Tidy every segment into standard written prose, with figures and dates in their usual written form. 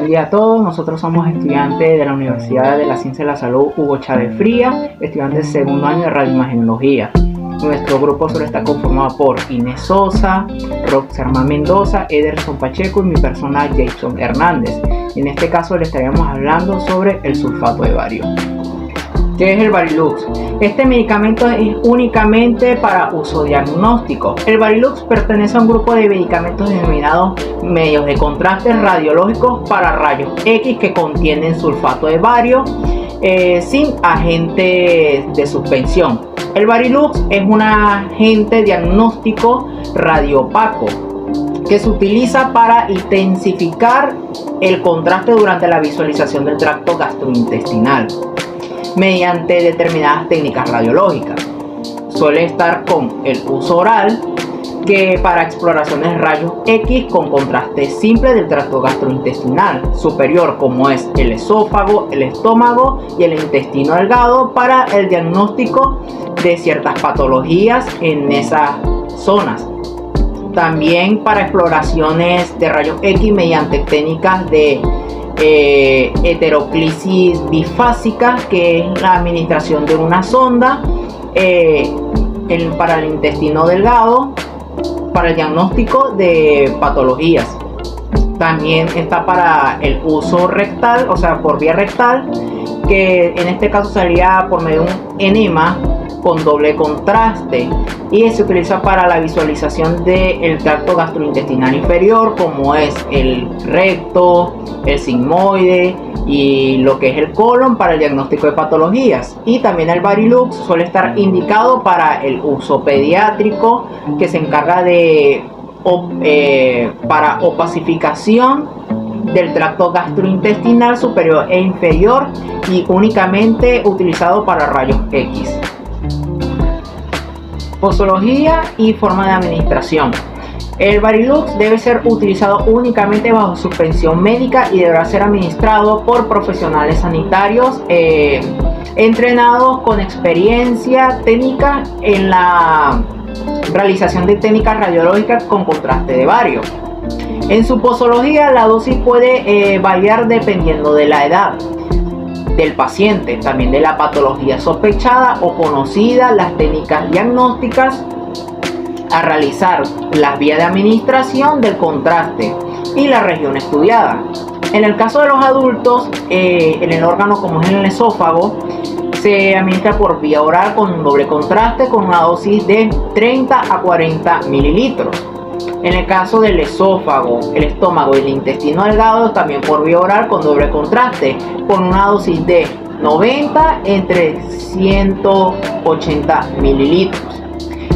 Buen día a todos, nosotros somos estudiantes de la Universidad de la Ciencia de la Salud Hugo Chávez Frías, estudiantes de segundo año de radioimagenología. Nuestro grupo solo está conformado por Inés Sosa, Roxarma Mendoza, Ederson Pacheco y mi persona Jason Hernández. En este caso les estaremos hablando sobre el sulfato de bario. ¿Qué es el Varilux? Este medicamento es únicamente para uso diagnóstico. El Varilux pertenece a un grupo de medicamentos denominados medios de contraste radiológicos para rayos X que contienen sulfato de bario sin agente de suspensión. El Varilux es un agente diagnóstico radiopaco que se utiliza para intensificar el contraste durante la visualización del tracto gastrointestinal mediante determinadas técnicas radiológicas. Suele estar con el uso oral, que para exploraciones de rayos X con contraste simple del tracto gastrointestinal superior, como es el esófago, el estómago y el intestino delgado, para el diagnóstico de ciertas patologías en esas zonas. También para exploraciones de rayos X mediante técnicas de heteroclisis bifásica, que es la administración de una sonda para el intestino delgado para el diagnóstico de patologías. También está para el uso rectal, o sea, por vía rectal, que en este caso sería por medio de un enema con doble contraste, y se utiliza para la visualización del tracto gastrointestinal inferior, como es el recto, el sigmoide y lo que es el colon, para el diagnóstico de patologías. Y también el Varilux suele estar indicado para el uso pediátrico, que se encarga de para opacificación del tracto gastrointestinal superior e inferior, y únicamente utilizado para rayos X. Posología y forma de administración. El Varilux debe ser utilizado únicamente bajo suspensión médica y deberá ser administrado por profesionales sanitarios entrenados con experiencia técnica en la realización de técnicas radiológicas con contraste de bario. En su posología, la dosis puede variar dependiendo de la edad del paciente, también de la patología sospechada o conocida, las técnicas diagnósticas a realizar, las vías de administración del contraste y la región estudiada. En el caso de los adultos, en el órgano como es en el esófago, se administra por vía oral con un doble contraste con una dosis de 30 a 40 mililitros. En el caso del esófago, el estómago y el intestino delgado, también por vía oral con doble contraste, con una dosis de 90 entre 180 mililitros.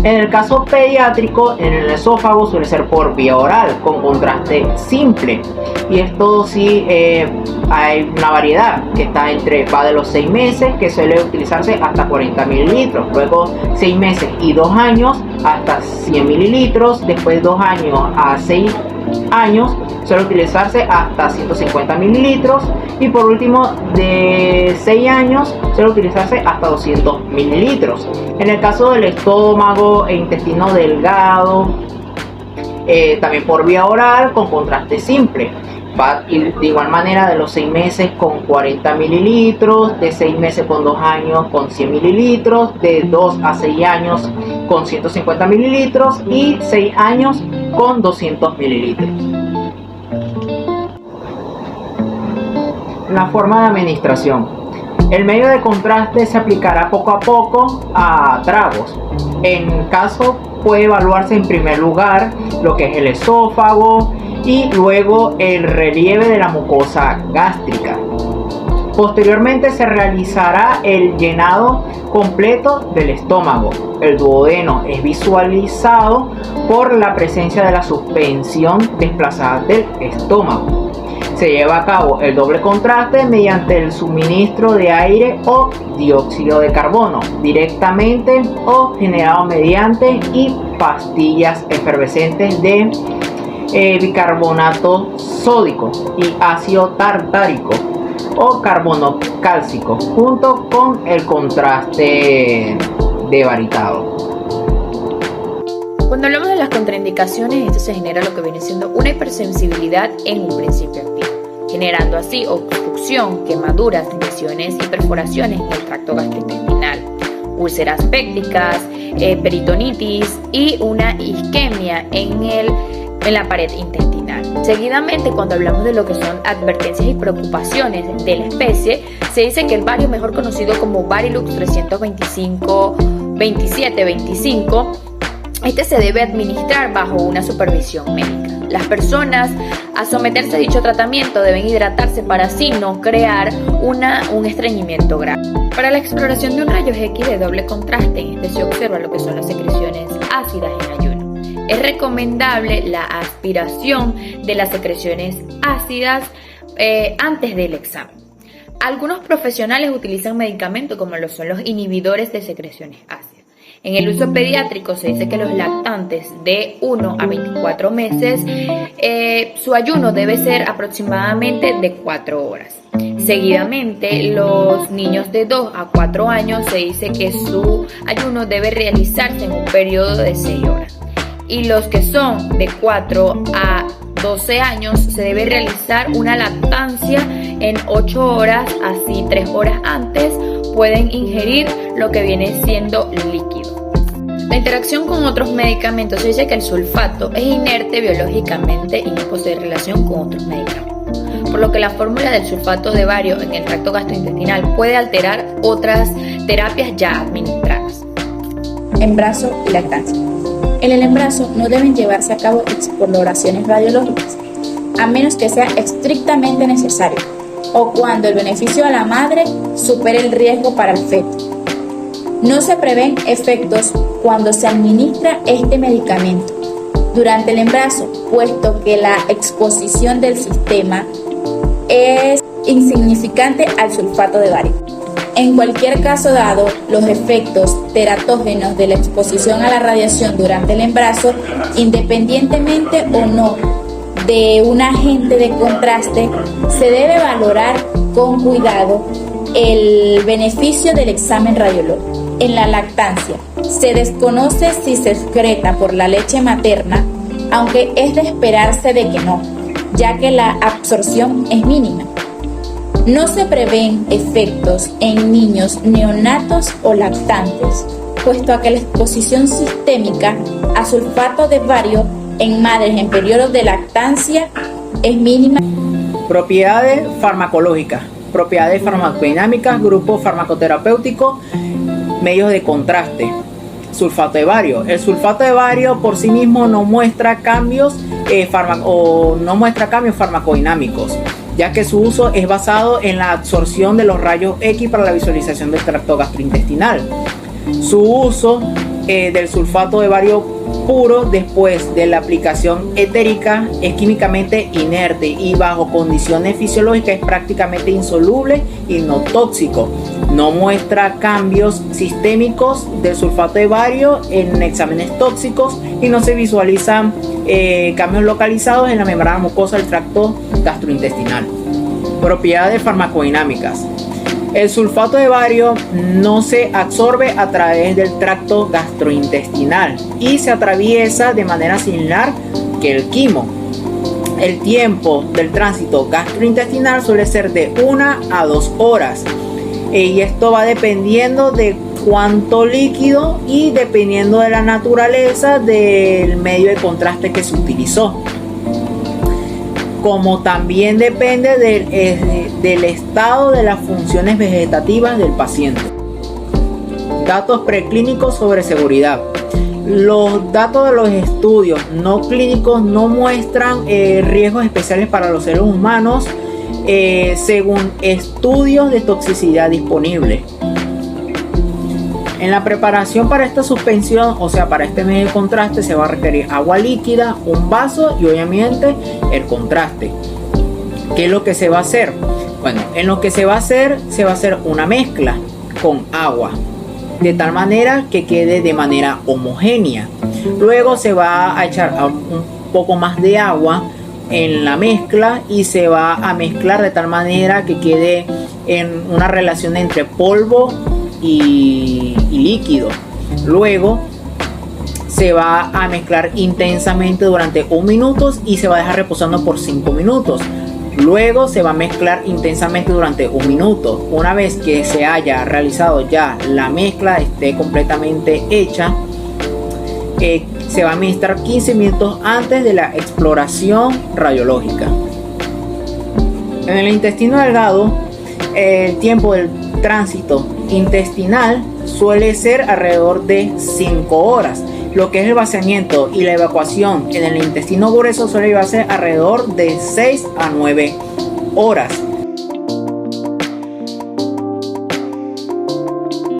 En el caso pediátrico, en el esófago suele ser por vía oral con contraste simple, y esto sí hay una variedad que va de los 6 meses, que suele utilizarse hasta 40 mililitros, luego 6 meses y 2 años hasta 100 mililitros, después de 2 años a 6 años suele utilizarse hasta 150 mililitros, y por último de 6 años suele utilizarse hasta 200 mililitros. En el caso del estómago e intestino delgado, también por vía oral con contraste simple, va de igual manera de los 6 meses con 40 mililitros, de 6 meses con 2 años con 100 mililitros, de 2 a 6 años con 150 mililitros y 6 años con 200 mililitros. La forma de administración. El medio de contraste se aplicará poco a poco a tragos. En caso puede evaluarse en primer lugar lo que es el esófago y luego el relieve de la mucosa gástrica. Posteriormente se realizará el llenado completo del estómago. El duodeno es visualizado por la presencia de la suspensión desplazada del estómago. Se lleva a cabo el doble contraste mediante el suministro de aire o dióxido de carbono directamente o generado mediante pastillas efervescentes de bicarbonato sódico y ácido tartárico o carbono cálcico junto con el contraste de baritado. Cuando hablamos de las contraindicaciones, esto se genera lo que viene siendo una hipersensibilidad en un principio activo. generando así obstrucción, quemaduras, lesiones y perforaciones en el tracto gastrointestinal, úlceras pépticas, peritonitis y una isquemia en la pared intestinal. Seguidamente, cuando hablamos de lo que son advertencias y preocupaciones de la especie, se dice que el vario, mejor conocido como Varilux 325-27-25, este se debe administrar bajo una supervisión médica. Las personas a someterse a dicho tratamiento deben hidratarse para así no crear un estreñimiento grave. Para la exploración de un rayos X de doble contraste, en este se observa lo que son las secreciones ácidas en ayuno. Es recomendable la aspiración de las secreciones ácidas antes del examen. Algunos profesionales utilizan medicamentos como lo son los inhibidores de secreciones ácidas. En el uso pediátrico se dice que los lactantes de 1 a 24 meses, su ayuno debe ser aproximadamente de 4 horas. Seguidamente, los niños de 2 a 4 años se dice que su ayuno debe realizarse en un periodo de 6 horas. Y los que son de 4 a 12 años se debe realizar una lactancia en 8 horas, así 3 horas antes pueden ingerir lo que viene siendo líquido. La interacción con otros medicamentos se dice que el sulfato es inerte biológicamente y no posee relación con otros medicamentos, por lo que la fórmula del sulfato de bario en el tracto gastrointestinal puede alterar otras terapias ya administradas. Embarazo y lactancia. En el embarazo no deben llevarse a cabo exploraciones radiológicas, a menos que sea estrictamente necesario o cuando el beneficio a la madre supere el riesgo para el feto. No se prevén efectos cuando se administra este medicamento durante el embarazo, puesto que la exposición del sistema es insignificante al sulfato de bario. En cualquier caso dado, los efectos teratógenos de la exposición a la radiación durante el embarazo, independientemente o no de un agente de contraste, se debe valorar con cuidado el beneficio del examen radiológico. En la lactancia, se desconoce si se excreta por la leche materna, aunque es de esperarse de que no, ya que la absorción es mínima. No se prevén efectos en niños neonatos o lactantes, puesto a que la exposición sistémica a sulfato de bario en madres en periodos de lactancia es mínima. Propiedades farmacológicas, propiedades farmacodinámicas, grupo farmacoterapéutico, medios de contraste. Sulfato de bario. El sulfato de bario por sí mismo no muestra cambios farmacodinámicos, ya que su uso es basado en la absorción de los rayos X para la visualización del tracto gastrointestinal. Su uso del sulfato de bario puro después de la aplicación etérica es químicamente inerte y bajo condiciones fisiológicas es prácticamente insoluble y no tóxico. No muestra cambios sistémicos del sulfato de bario en exámenes tóxicos y no se visualizan cambios localizados en la membrana mucosa del tracto gastrointestinal. Propiedades farmacodinámicas. El sulfato de bario no se absorbe a través del tracto gastrointestinal y se atraviesa de manera similar que el quimo. El tiempo del tránsito gastrointestinal suele ser de 1 a 2 horas y esto va dependiendo de cuánto líquido y dependiendo de la naturaleza del medio de contraste que se utilizó, como también depende del estado de las funciones vegetativas del paciente. Datos preclínicos sobre seguridad. Los datos de los estudios no clínicos no muestran riesgos especiales para los seres humanos según estudios de toxicidad disponibles. En la preparación para esta suspensión, o sea, para este medio de contraste, se va a requerir agua líquida, un vaso y obviamente el contraste. ¿Qué es lo que se va a hacer? Bueno, en lo que se va a hacer una mezcla con agua, de tal manera que quede de manera homogénea. Luego se va a echar un poco más de agua en la mezcla y se va a mezclar de tal manera que quede en una relación entre polvo y líquido. Luego se va a mezclar intensamente durante 1 minuto y se va a dejar reposando por 5 minutos. Luego se va a mezclar intensamente durante 1 minuto. Una vez que se haya realizado ya la mezcla, esté completamente hecha, se va a administrar 15 minutos antes de la exploración radiológica. En el intestino delgado, el tiempo del tránsito intestinal suele ser alrededor de 5 horas. Lo que es el vaciamiento y la evacuación en el intestino grueso suele llevarse alrededor de 6 a 9 horas.